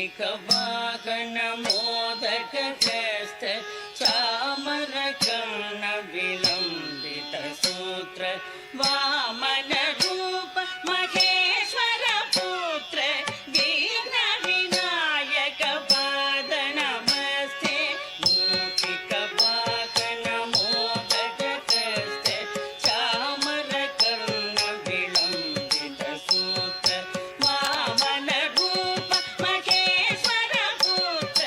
मूषिकवाहन मोदकहस्त चामरकर्ण विलम्बित सूत्र वामन रूप महेश्वर पुत्र विघ्न विनायक पाद नमस्ते मूषिकवाहन मोदकहस्त चामरकर्ण विलम्बित सूत्र वामन रूप महेश्वर पुत्र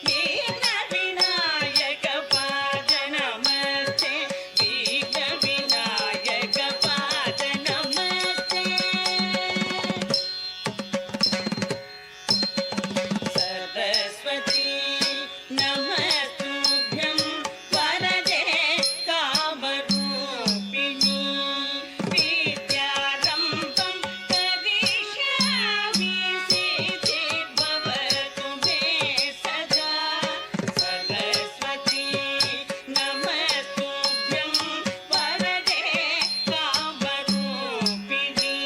विघ्न विनायक पाद नमस्ते विघ्न विनायक पाद नमस्ते सरस्वती नमस्तुभ्यं वरदे कामरूपिणी विद्यारम्भं करिष्यामि सिद्धिर्भवतु मे सदा सरस्वती नमस्तुभ्यं वरदे कामरूपिणी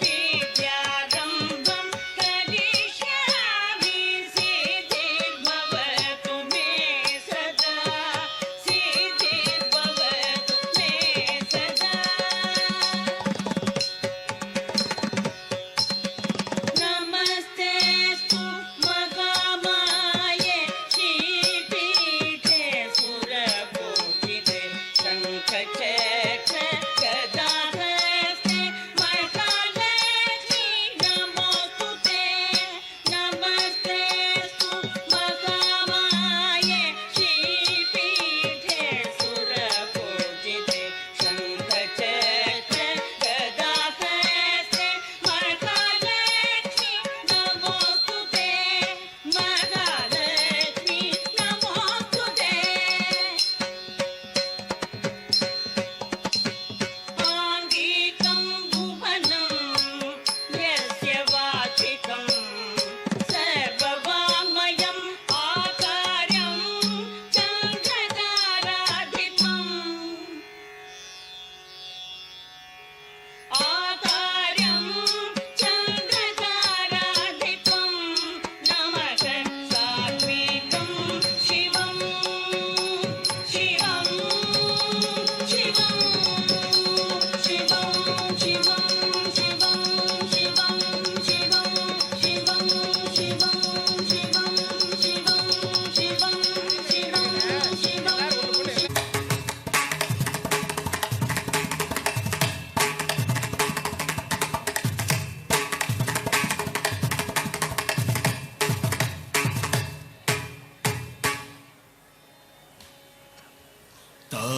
विद्यारम्भं करिष्यामि सिद्धिर्भवतु मे सदा सिद्धिर्भवतु मे सदा नमस्तेस्तु महामाये श्रीपीठे सुरपूजिते शङ्खचक्र गदाहस्ते महालक्ष्मी नमोस्तुते नमस्तेस्तु महामाये श्रीपीठे सुरपूजिते शङ्खचक्र गदाहस्ते महालक्ष्मी नमोस्तुते महालक्ष्मी नमोस्तुते आङ्गिकं भुवनं यस्य वाचिकं सर्ववाङ्मयम् आकार्यं चन्द्रताराधिपम् आकार्यं चन्द्रताराधिपं नमः सात्विकं शिवं शिवं शिवं शिवं शिवं शिवं शिवं शिवं शिवं शिवं शिवं शिवं शिवं शिवं शिवं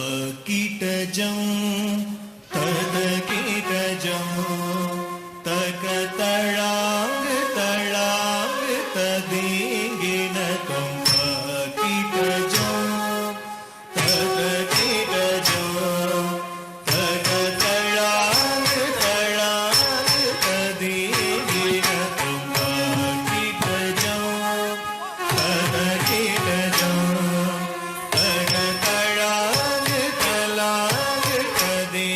ताकीटजं तदकीटजं तकतळांग तळांग तदींगिनकं ताकीटजं तदकीटजं तकतळांग तळांग तदींगिनकं ताकीटजं तदकीटजं तकतळांग तळांग तदींगिनकं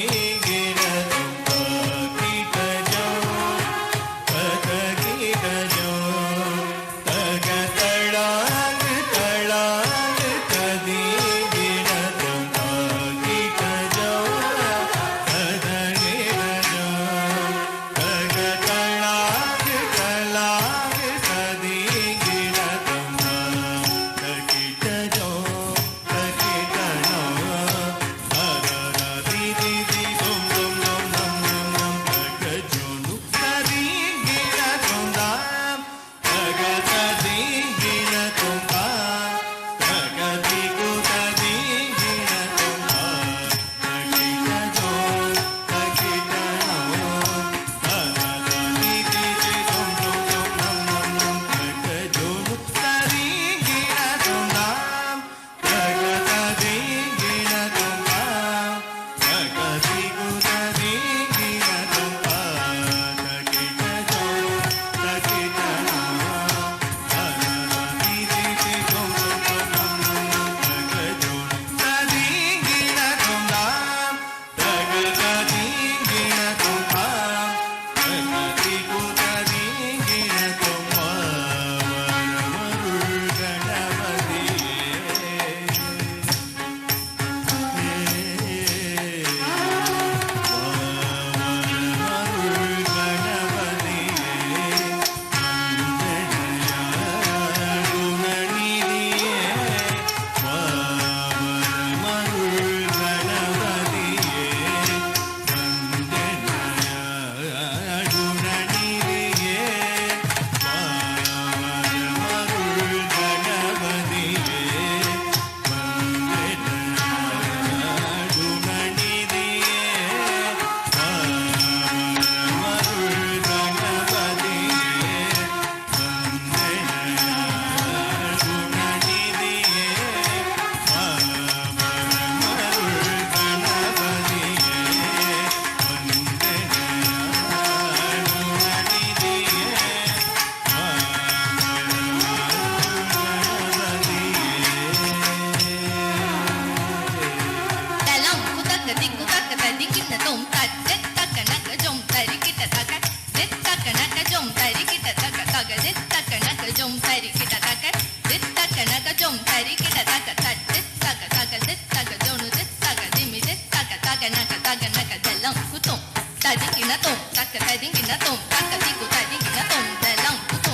带进给那动，大个带进给那动，大个屁股带进给那动，再让不动，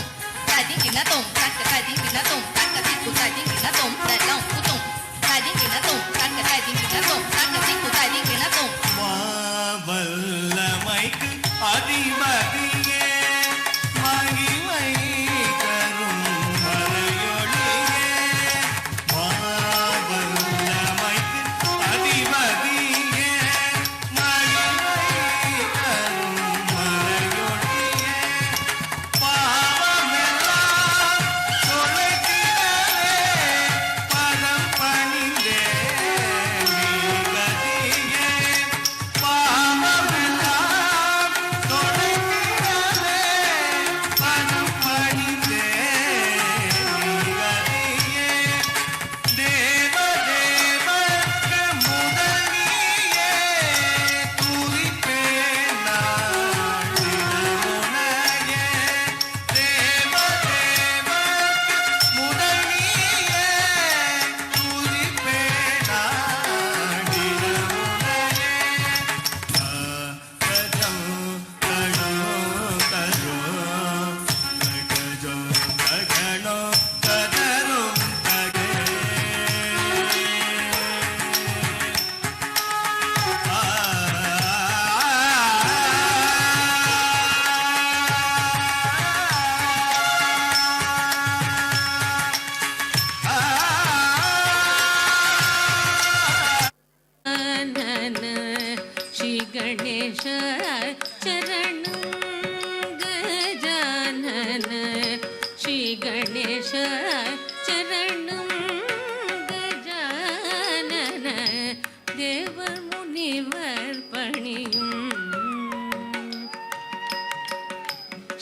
带进给那动，大个带进给那动，大个屁股带进给那动，再让不动，带进给那动，大个带进给那动，大个屁股带进给那动。வல்லமைக்கு அதிபதியே மகிமை தரும் மலையொளியே வல்லமைக்கு அதிபதியே மகிமை தரும் மலையொளியே பாவமெல்லாம் தொலைத்திடவே பதம் பணிந்தே நீகதியே பாவமெல்லாம் தொலைத்திடவே பதம் பணிந்தே நீகதியே தேவதேவர்க்கு முதல் நீயே துதிப்பேன் நான் தினமுனையே தேவதேவர்க்கு முதல் நீயே துதிப்பேன் நான் தினமுனையே கஜம் கணோ கரோ கஜம் ககணோ கதரும் ககே श्री गणेश चरणं गजानन श्री गणेश चरणं गजानन देवर मुनिवर पणियुं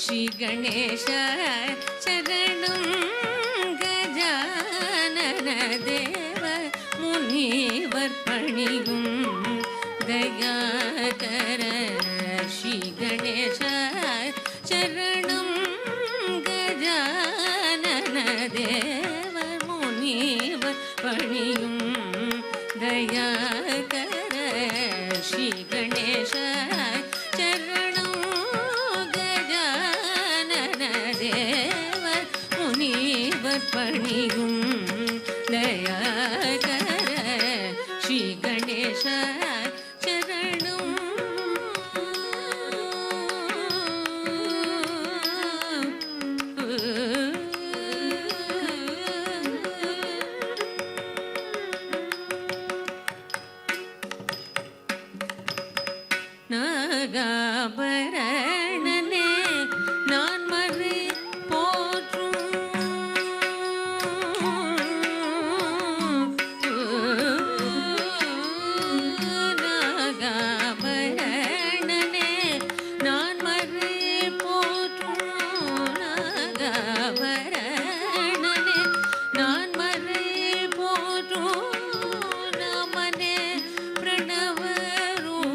श्री गणेश चरणं गजानन देव मुनिवर पणियुं दयाकर श्री गणेश चरणं गजानन देव मुनिवर पणियुं दयाकर श्री गणेश चरणं गजानन देव मुनिवर पणियुं दयाकर श्री गणेश चरणं நாகாபரணனே நான் மறை போற்றும் நாகாபரணனே நான் மறை போற்றும் நாகாபரணனே நான் மறை போற்றும் நமனே பிரணவ ரூபனே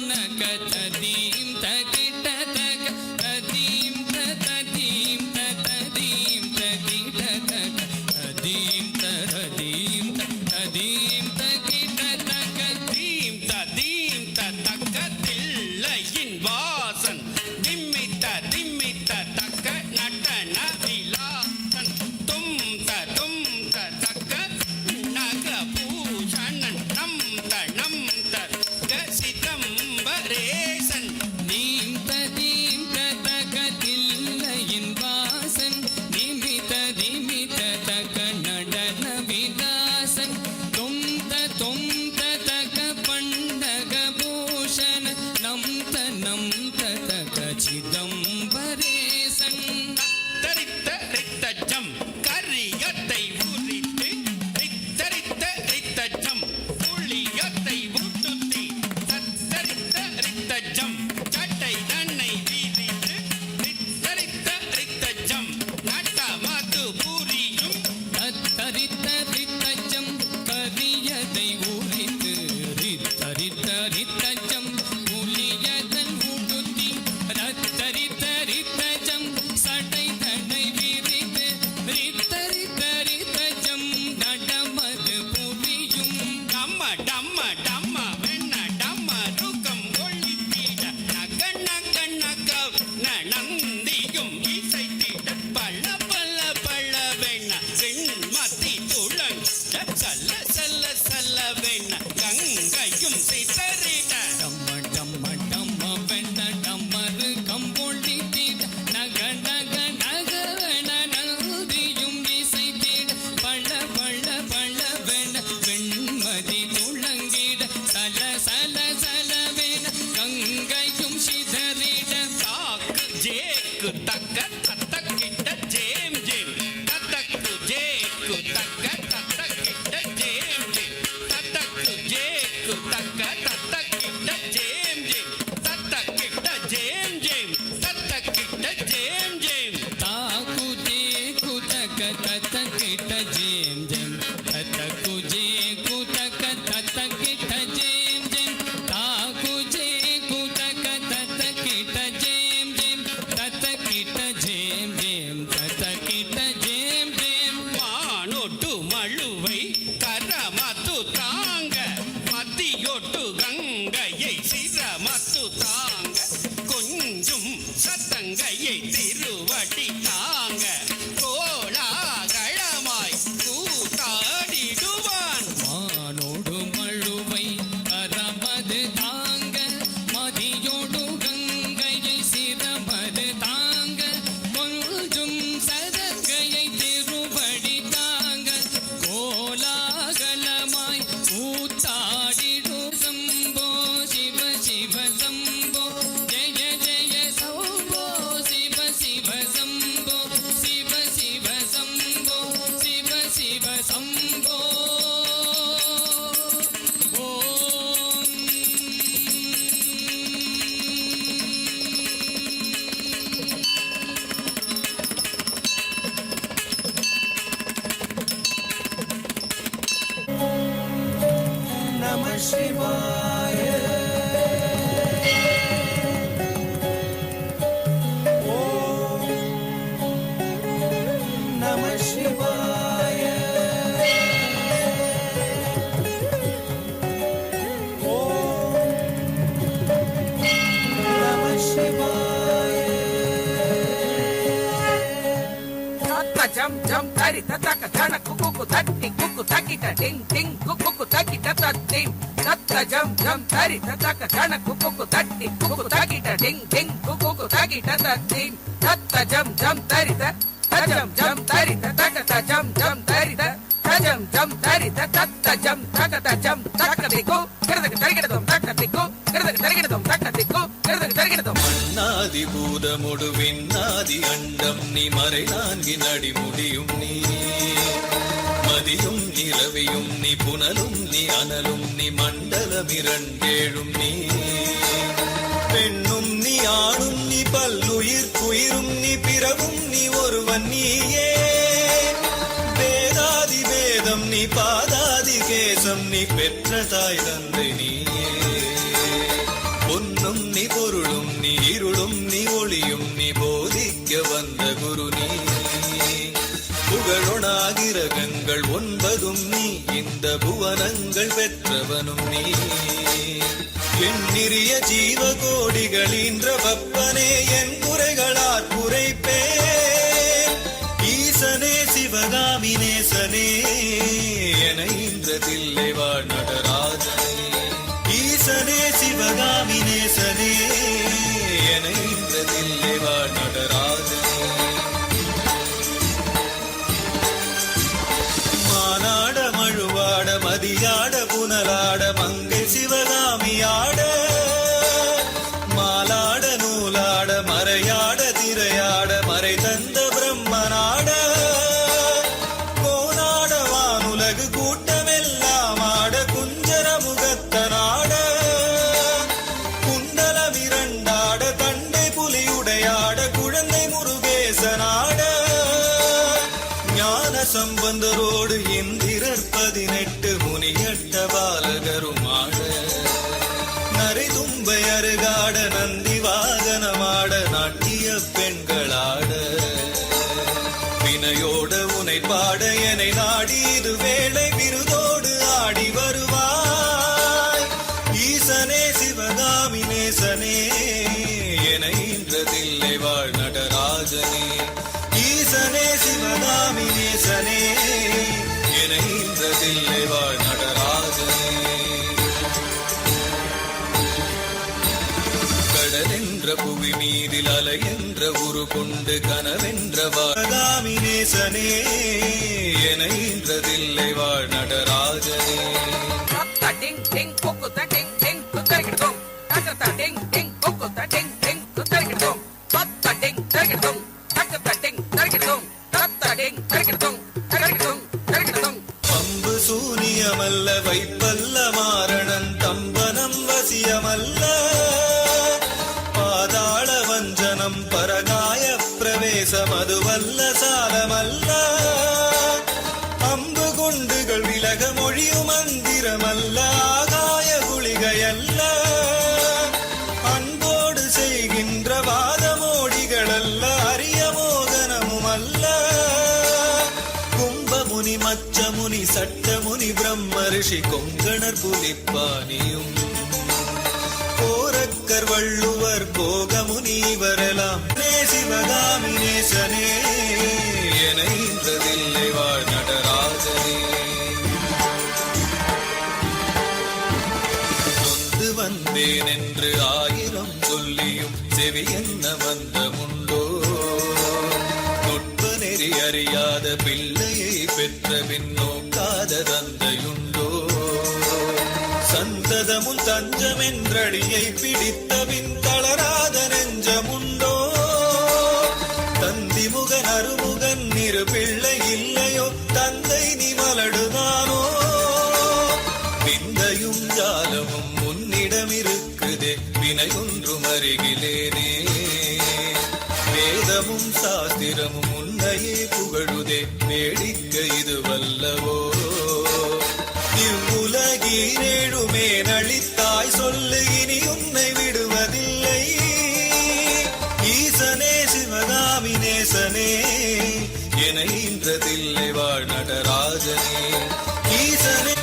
நக ததீம் தகிட தக ததீம் ததீம் ததீம் தகிட தக ததீம் ததீம் ததீம் தகிட தக தீம் ததீம் தக தில்லையின் வாசன் திம்மித்த திம்மித்த தக்க நடன விலாசன் தும் தக்க நகபூஷணன் நம் தக்க சிதம்பரேசன் நீம் ததீம் தக தில்லையின் வாசன் திமித திமித தக நடன விலாசன் தும் தக பண்டக பூஷண நம் தக சிதம்பரேசன் தரித்த ரித்தஜம் கரியத்தை உரித்து ரித்தஜம் புளியத்தை ஊட்டுத்தி தரித்த ரித்தஜம் சட்டை தன்னை வீரித்து ரித்தஜம் நட்டமது பூரியும் தரித்த ரித்தஜம் கரியதை உரித்து ரித்தஜம் புளியதன் ஊட்டுத்தி ரித்தஜம் சட்டை தன்னை வீரித்து ரித்தஜம் நடமது புரியும் டம்ம வெண்ண டம்ம ருக்கம் ஒளித்திட நக நந்தியும் இசைத்திட பள்ள வெண்ண வெண்மதி துளங் சல்ல வெண்ண கங்கையும் சிதறிட டம்ம வெண்ண டம்மரு கம்பொழித்திட நக வெண்ண நந்தியும் இசைத்திட பள்ள வெண்ண வெண்மதி துளங்கிட சல வெண்ண கங்கையும் சிதறிட தாக்கு ஜேக்கு தக்க தத்தக்கிட்ட ஜேம் தத்தக்கு ஜேக்கு தக்க தத்தக்கிட்ட ஜேம் தத்தக்கு ஜேக்கு தக்க தத்தக்கிட்ட ஜேம் தத்தக்கிட்ட ஜேம் தத்தக்கிட்ட ஜேம் தாக்கு ஜேக்கு தக்க தத்தக்கிட்ட ஜேம் தத்தக்கு ஜேக்கு தக்க தத்தக்கிட்ட ஜேம் தாக்கு ஜேக்கு தக்க தத்தக்கிட்ட ஜேம் தத்தக்கிட்ட ஜேம் தத்தக்கிட்ட ஜேம் வானொட்டு மழுவை கரமத்து தாங்க மத்தியொட்டு கங்கையை சிரமத்து தாங்க கொஞ்சம் சத்தங்கையை திருவடி தாங்க கோலாகலமாய் கூத்தாடிடுவான் வானோடு மழுவை கரமது தாங்க மதியோடு கங்கையை சிரமது தாங்க கொஞ்சம் சதங்கையை திருவடி தாங்க கோலாகலமாய் கூத்தாடிடு Shambho Shiva Shiva Shambho Jaya Jaya Shambho Shiva Shiva Shambho Shiva Shiva Shambho Shiva Shiva Shambho Namah Shivaya. Om Namah Shivaya. Om Namah Shivaya. Jam jam tari tataka jana kuku tatti kuku takita ding ding kuku takita tatim tatta jam jam tari tataka jana kuku tatti kuku takita ding ding kuku takita tatim tatta jam jam tari tataka jam jam tari tatta jam takata jam takatiku kirdak tarigidum takatiku kirdak tarigidum takatiku kirdak tarigidum அண்ணாதி பூதமுடு விண்ணாதி அண்டம் நீ மறை நான்கின் அடிமுடியும் நீ மதியும் நிலவியும் நீ புனலும் நீ அனலும் நீ மண்டலம் இரண்டேழும் நீ பெண்ணும் நீ ஆணும் நீ பல்லுயிர் குயிரும் நீ பிறவும் நீ ஒருவன் நீயே வேதாதி வேதம் நீ பாதாதி கேசம் நீ பெற்ற தாய் தந்தை நீயே வரங்கள் பெற்றவனும் நீ எண்ணிறிய ஜீவகோடிகளீன்ற வப்பனே என் குறைகளாற் குறைப்பே ஈசனே சிவகாமி நேசனே என இன்றதில்லை வாழ் நடராஜனே ஈசனே சிவகாமி நேசனே என இன்றதில்லை வாழ் நடராஜனே மானாட மழுவாட மதியாட புனலாட மங்கை சிவகாமியாட மாலாட நூலாட மறையாட திரையாட மறை தந்த பிரம்மனாட கோனாட வானுலகு கூட்டமெல்லாம் ஆட குஞ்சர முகத்தனாட குண்டலம் இரண்டாட தண்டை புலியுடையாட குழந்தை முருகேசனாட ஞான சம்பந்தரோடு இந்திரர் 18 முனியட்ட பாலகருமாட நரை தும்பை அருகாட நந்தி வாகனமாட நாட்டிய பெண்களாட வினையோட உனை பாட எனை நாடி இது வேளை விருதோடு ஆடி வருவாய் ஈசனே சிவகாமி நேசனே என இன்றதில்லை வாழ் நடராஜனே ஈசனே சிவகாமி நேசனே என இன்றதில்லை வாழ் நடராஜனே கடலென்ற புவி மீதில் அலை என்ற உரு கொண்டு கனவென்ற வாகாமி நேசனே என இன்றதில்லை வாழ் நடராஜனே தத்த டிங் டிங் குக்குத்த டிங் டிங் குத்தரிக்கிட்டோம் தத்த டிங் டிங் குக்குத்த டிங் டிங் குத்தரிக்கிட்டோம் தத்த டிங் தரிக்கிட்டோம் தத்த டிங் தரிக்கிட்டோம் தத்த டிங் தரிக்கிட்டோம் தரிக்கிட்டோம் தரிக்கிட்டோம் பம்பு சூனியமல்ல வைப்பல்ல மாரணன் தம்பனம் வசியமல்ல பாதாள வஞ்சனம் பரகாய பிரவேசம் அதுவல்ல சாலமல்ல அம்பு குண்டுகள் விலக மொழியும் மந்திரமல்ல ஆகாய குளிகையல்ல அன்போடு செய்கின்ற வாதமோடிகள் அல்ல அரிய மோகனமும் அல்ல கும்பமுனி மச்சமுனி சட்டமுனி பிரம்ம ரிஷி கொங்கணர் புலிப்பானியும் கோரக்கர் வள்ளுவர் போகமுனி இவரெல்லாம் சிவகாமி நேசனே என இன்றதில்லை வாழ் நடராஜனே நொந்து வந்தேன் என்று 1000 சொல்லியும் செவி என்ன வந்தமுண்டோ நுட்ப நெறி அறியாத பிள்ளையை பெற்ற பின் நோக்காத தந்தையுண்டோ சந்ததமும் தஞ்சமென்றடியை பிடித்தபின் தளராத நெஞ்சமுண்டோ தந்திமுகன் அருமுகன் இரு பிள்ளை இல்லையோ தந்தை நீ மலடுதானோ விந்தையும் ஜாலமும் உன்னிடம் இருக்குதே வினை ஒன்றும் அருகிலேனே வேதமும் சாஸ்திரமும் உன்னையே புகழுதே வேடிக்கை இது வல்லவோ இவ்வுலகீரேழுமே நளித்தாய் சொல்லு இனி உன்னை விடுவதில்லை ஈசனே சிவகாமி நேசனே என இன்றதில்லை வாழ் நடராஜனே ஈசனே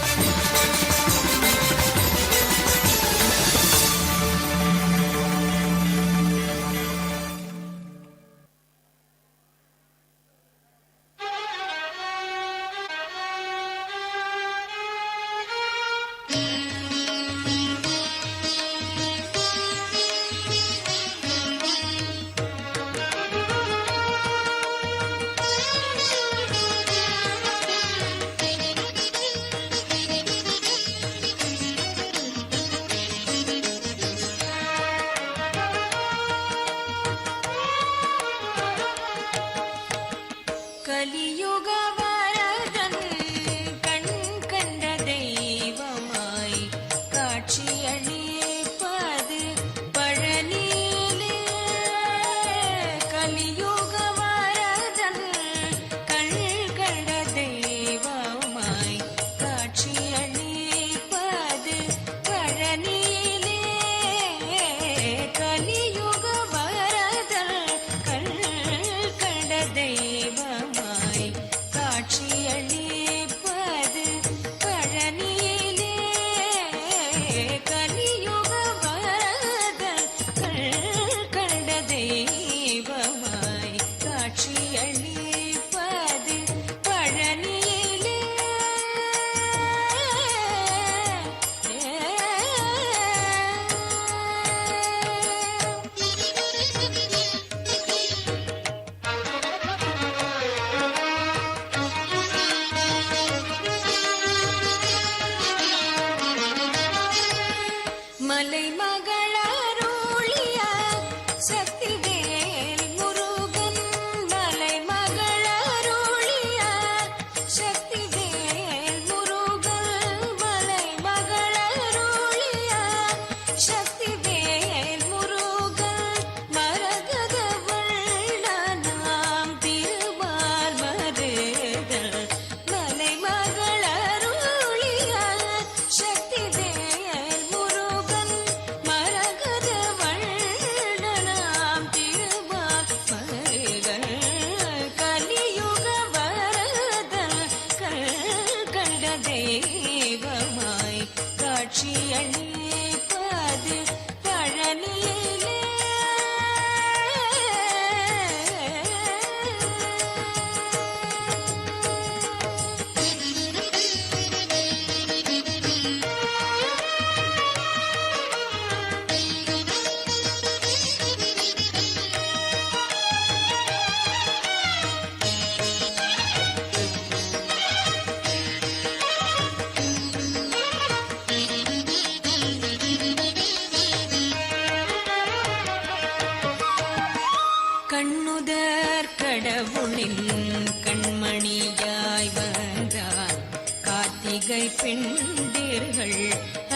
கண்ணுதர் கடவுளின் கண்மணியாய் வந்தார் கார்த்திகை பெண்டீர்கள்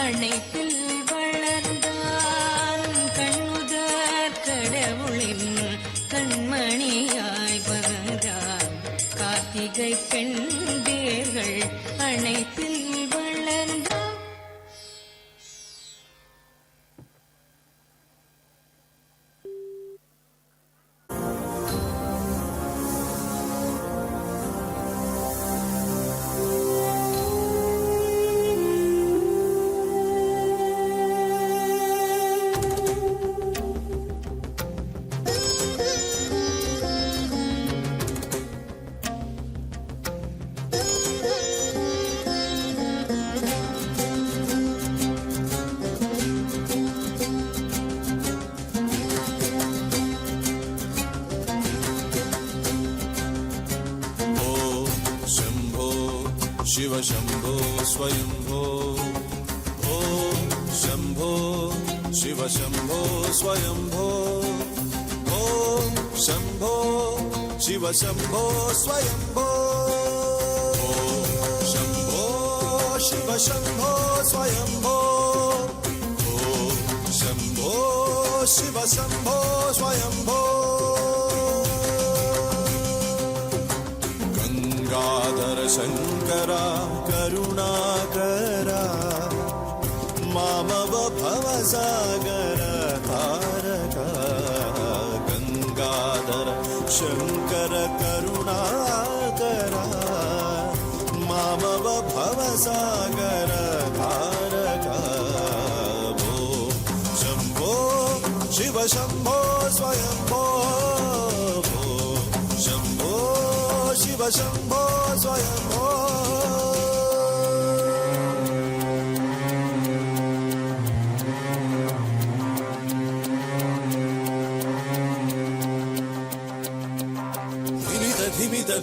அணைப்பில் வளர்ந்தான் கண்ணுதர் கடவுளின் கண்மணியாய் வந்தார் கார்த்திகை பெண்டீர்கள் அணைப்பில் வளர்ந்தான். शिव शंभो स्वयंभो ओम शंभो शिव शंभो स्वयंभो ओम शंभो शिव शंभो स्वयंभो ओम शंभो शिव शंभो स्वयंभो ओम शंभो शिव शंभो स्वयंभो गंगाधर शंकरा करुणाकरा मामव भवसागर तारका गंगाधर शंकर करुणाकरा मामव भवसागर तारका भो शंभो शिव शंभो स्वयंभो भो शंभो शिव शंभो स्वयंभो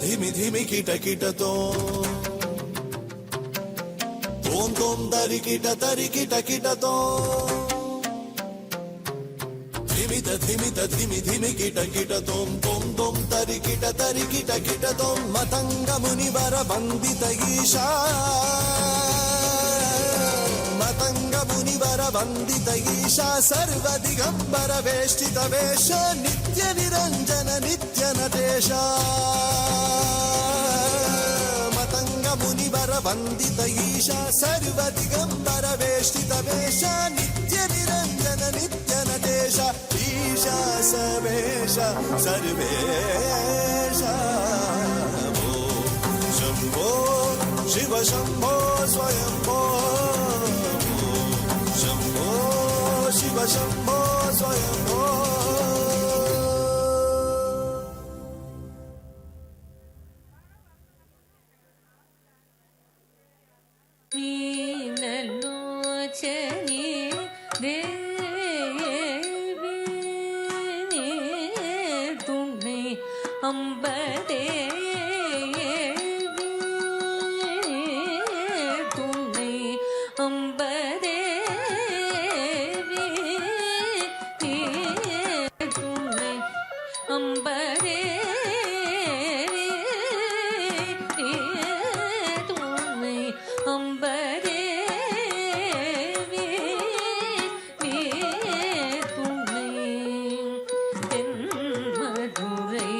धिमि धिमि किट किट तो तोम तरि किट तो धिमि धिमि किट तोम तरि किट तो मतंग मुनिवर वंदित ईशा मतंग मुनिवर वंदित ईशा सर्व दिगंबर वेष्टित वेश नित्य निरंजन नित्य नटेश मतंग मुनिवर वंदित ईशा सर्व दिगंबर वेष्टित वेश नित्य निरंजन नित्य नटेश ईशा सर्वेश सर्वेश भो शंभो शिव शंभो स्वयंभो शंभो शिव शंभो स्वयंभो मीनलोचनी देवी तुमने अम्बदेवी तुमने अम्बदेवी तुमने अम्बदेवी तुमने अम्बदेवी तुमने तेन्मधुरै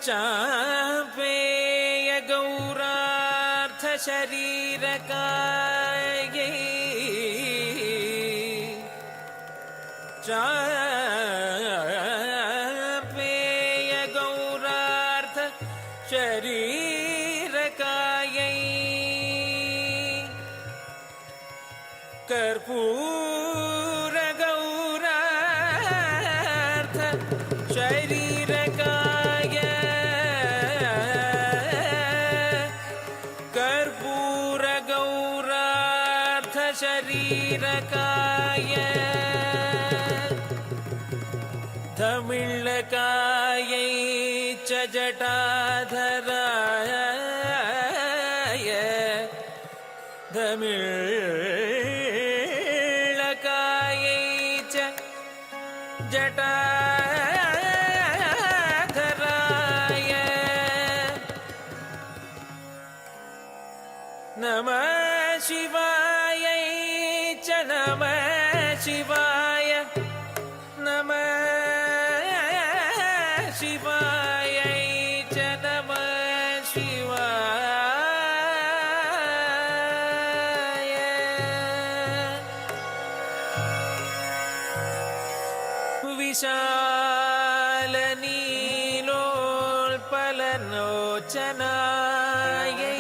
चापेय गौरार्थ शरीरकायै चापेय गौरार्थ शरीरकायै कर्पूर गौरार्थ शरीरकाय कर्पूर गौरार्थ शरीरकाय धमिळ्ळकायै च जटाधराय धमिळ्ळकायै च जटाधराय नमः शिवायै च नमः शिवाय नमः शिवायै च नमः शिवाय विशालनीलोत्पललोचनायै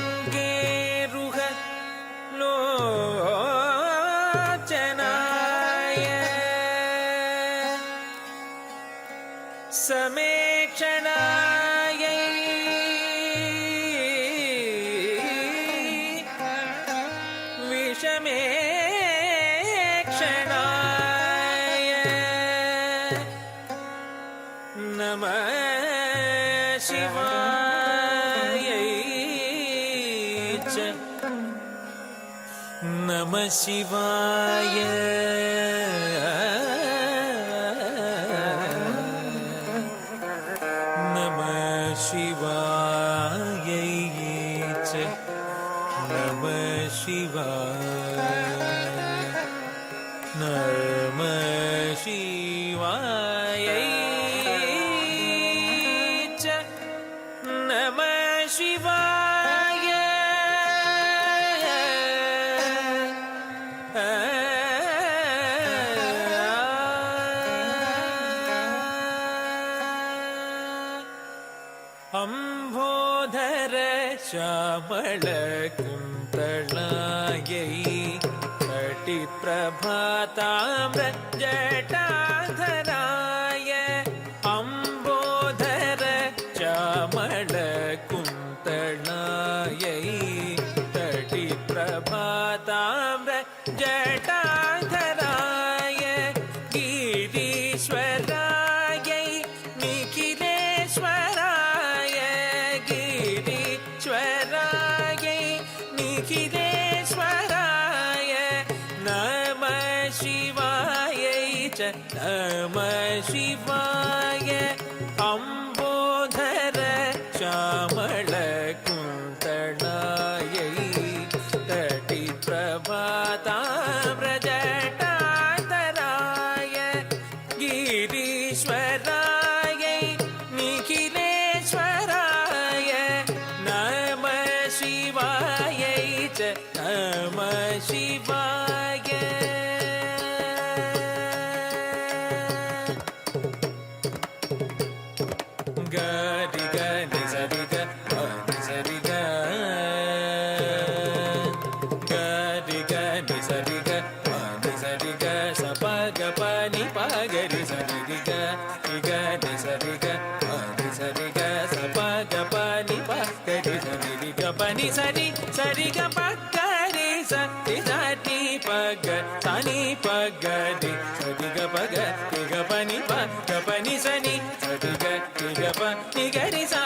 विकासिपङ्गेरुह लोचनाय समेक्षणायै विषमेक्षणाय नमः शिवायै च नमः शिवाय नमः शिवायै च नमः शिवाय नमः शिवायै च नमः शिवाय अम्भोधर श्यामल कुन्तलायै कटिप्रभाताम्र जटाधराय अम्बोधर श्यामल कुन्तलायै कटिप्रभाताम्र जटाधराय गिरीश्वरायै निखिलेश्वराय गिरीश्वरायै निखिलेश्वराय नमः शिवायै च नमः शिवाय अम्बोधर श्यामल कुन्तलायै कटिप्रभाताम्र जटाधराय गिरीश्वरायै निखिलेश्वराय नमः शिवायै च नमः शिवाय गरि गनि सरि ग नि सरि ग गरि गनि सरि ग नि सरि ग स प ग प नि प ग रि सरि ग नि सरि ग नि सरि ग स प ग प नि प ग रि सरि ग प नि सरि सरि ग प ग रि स रि स नि प ग स नि प ग रि सरि ग प ग ग प नि प ग प नि स नि सरि ग ग प नि ग रि सा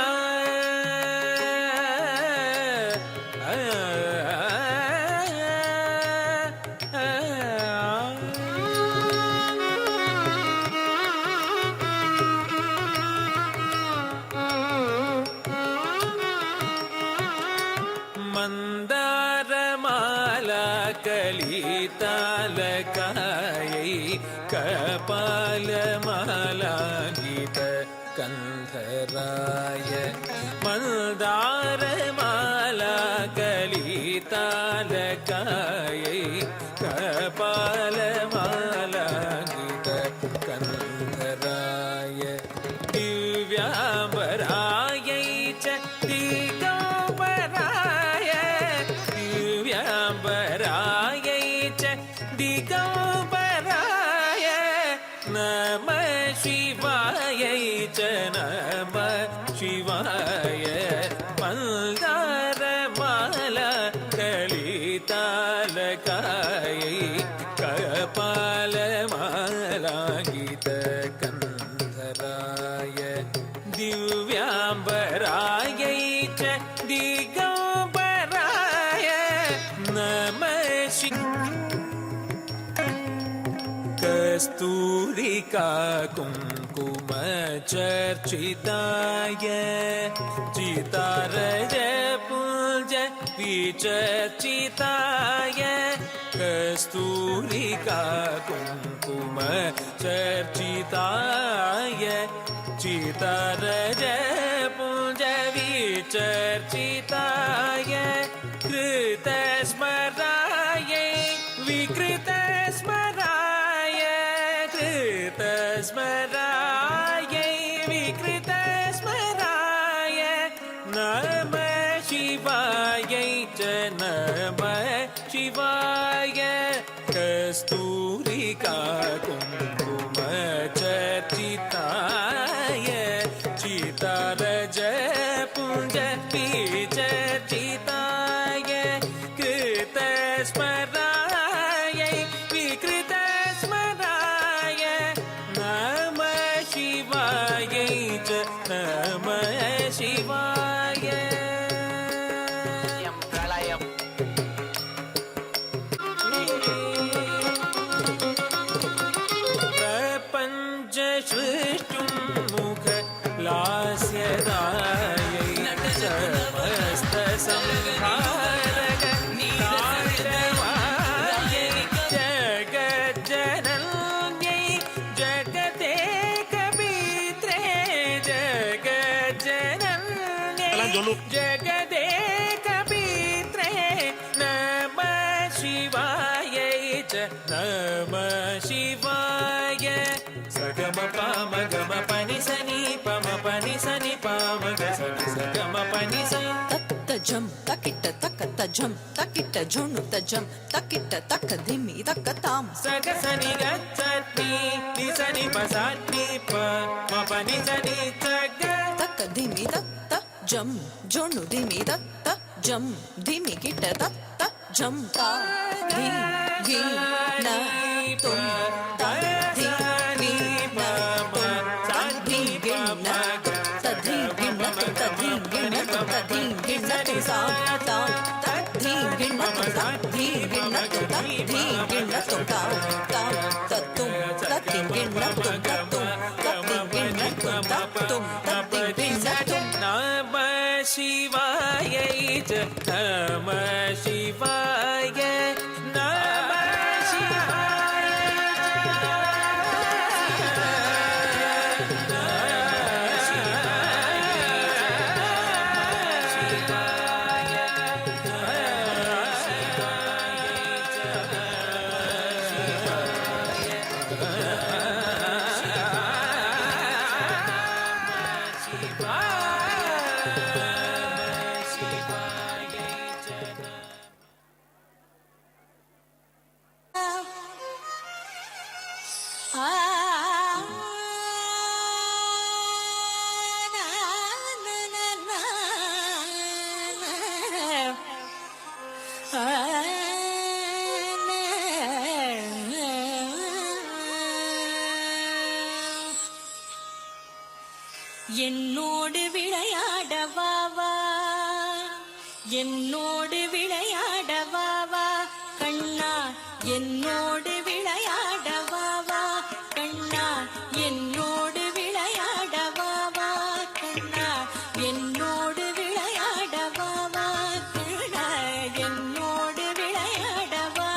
கலிதாலகாயை கபாலமாலாங்கித கந்தராய மந்தாரமாலா கலிதாலகாயை கபாலமாலாங்கித கந்தராய திவ்யாம்பராயை ச திகம்பராய திவ்யாம்பராயை ச திகம்பராய நம சிவாயை ச நம சிவாய மந்தாரமாலா கலிதாலகாயை கபாலமாலாங்கித கந்தராய திவ்யாம்பராயை ச திகம்பராய நம கஸ்தூரிகா குங்கும சர்ச்சிதாய சிதாரஜ புஞ்ச விசர்ச்சிதாய கஸ்தூரிகா குங்கும சர்ச்சிதாய சிதாரஜ புஞ்ச விசர்ச்சிதாய கிருதஸ்மராயை விக்ருதஸ்மராய கிருதஸ்மராயை விக்ருதஸ்மராய நம சிவாயை ச நம சிவாய கஸ்தூரிகா குங்கும சர்ச்சிதாய சிதாரஜ புஞ்ச விசர்ச்சிதாய கிருதஸ்மராயை விக்ருதஸ்மராய நம சிவாயை ச நம சிவாய பிரளயம் பிரபஞ்ச சிருஷ்டும் முக லாஸ்யதாயை சமஸ்த சம்ஹாரக தாண்டவாயை ஜகஜனன்யை ஜகதேக பீத்ரே ஜகஜனன்யை ஜகதேக பீத்ரே நம சிவாயை ச நம சிவாய சகம பாம கம பனி சனி பம பனி சனி பாம கசனி சகம பனி சனி தத்தஜம் தக்கிட்ட தக்கத்தஜம் தக்கிட்ட ஜொண்ணு தஜம் தக்கிட்ட தக்க திமி தக்கத்தாம் சக சனி கச்சனி நி சனி பசனி ப ம பனி சனி சக தக்க திமி தத்த ஜம் ஜொண்ணு திமி தத்த ஜம் திமி கிட்ட தத்த ஜம் தா தி கி ந தும் த தி வி ந தும் த தி கி ந த தி கி ந தும் த தி கி ந தும் த தி கி ந தும் சா தா த தி கி ந தும் த தி கி ந தும் த தி கி ந தும் த த த தும் த தி கி ந தும் த தும் த தி கி ந தும் த தும் த தி கி ந தும் நம சிவாயை ச நம சிவாய நம என்னோடு விளையாடவாவா என்னோடு விளையாடவாவா கண்ணா என்னோடு விளையாடவாவா கண்ணா என்னோடு விளையாடவாவா கண்ணா என்னோடு விளையாடவாவா கண்ணா என்னோடு விளையாடவாவா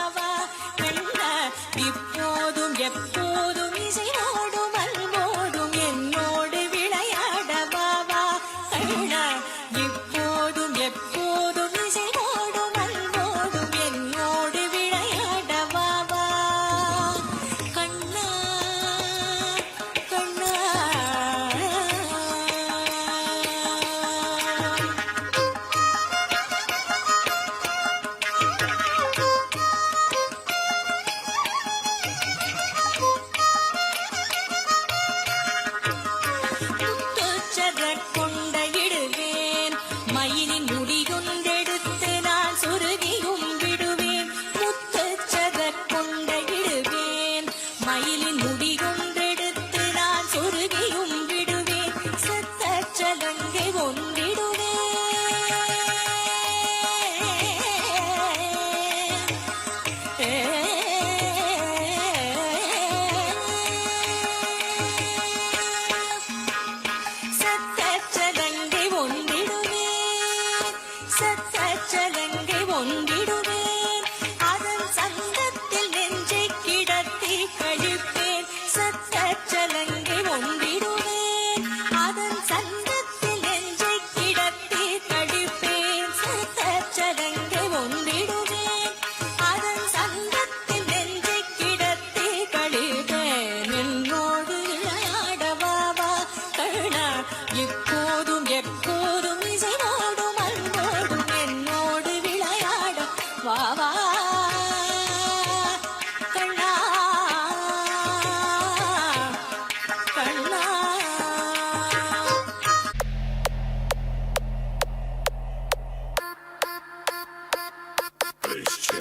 Christian.